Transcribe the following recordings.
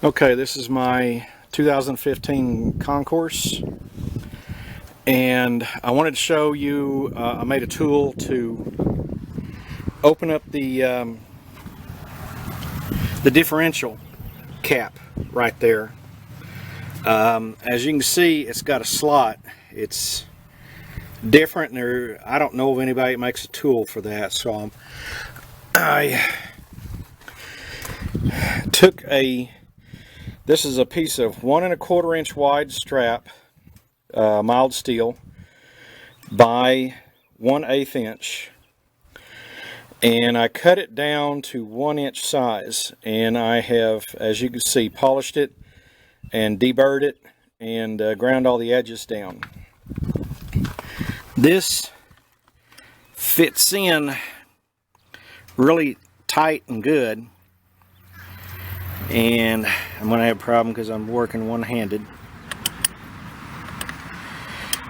Okay, this is my 2015 Concours, and I wanted to show you, I made a tool to open up the differential cap right there. As you can see, it's got a slot. It's different, and I don't know of anybody that makes a tool for that, so I took this is a piece of 1 1/4 inch wide strap, mild steel, by 1/8 inch, and I cut it down to 1 inch size, and I have, as you can see, polished it and deburred it and ground all the edges down. This fits in really tight and good, and I'm going to have a problem because I'm working one-handed,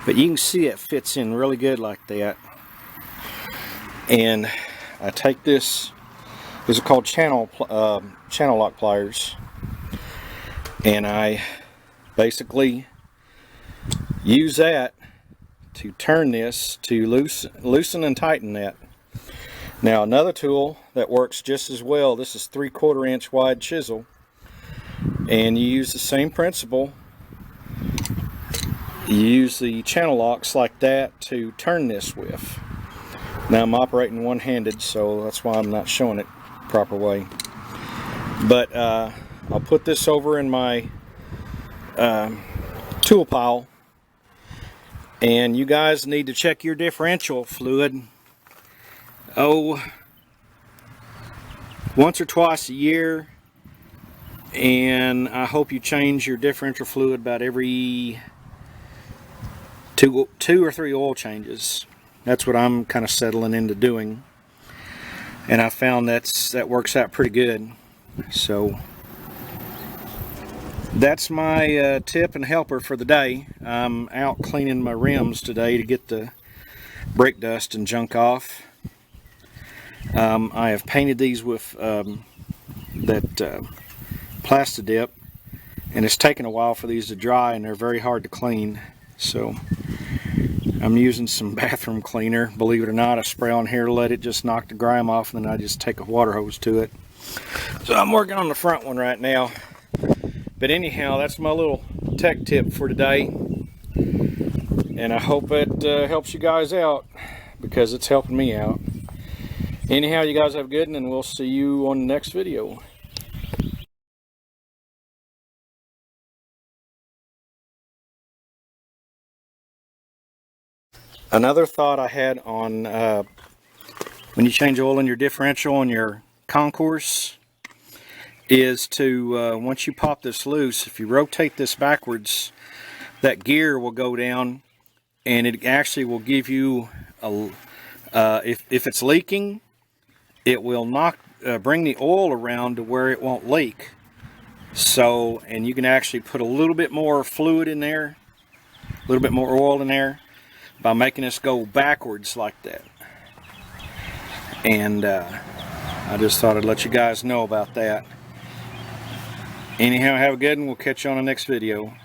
but you can see it fits in really good like that. And I take these are called channel lock pliers, and I basically use that to turn this to loosen and tighten that. Now, another tool that works just as well, this is 3/4 inch wide chisel, and you use the same principle. You use the channel locks like that to turn this with. Now, I'm operating one-handed, so that's why I'm not showing it the proper way. But I'll put this over in my tool pile, and you guys need to check your differential fluid once or twice a year, and I hope you change your differential fluid about every two or three oil changes. That's what I'm kind of settling into doing, and I found that works out pretty good. So that's my tip and helper for the day. I'm out cleaning my rims today to get the brake dust and junk off. I have painted these with that Plastidip, and it's taken a while for these to dry, and they're very hard to clean. So I'm using some bathroom cleaner. Believe it or not, I spray on here to let it just knock the grime off, and then I just take a water hose to it. So I'm working on the front one right now. But anyhow, that's my little tech tip for today, and I hope it helps you guys out, because it's helping me out. Anyhow, you guys have a good one, and we'll see you on the next video. Another thought I had on when you change oil in your differential on your Concours is to, once you pop this loose, if you rotate this backwards, that gear will go down, and it actually will give you a, if it's leaking, it will bring the oil around to where it won't leak. So, and you can actually put a little bit more fluid in there, a little bit more oil in there, by making this go backwards like that. And I just thought I'd let you guys know about that. Anyhow, have a good one. We'll catch you on the next video.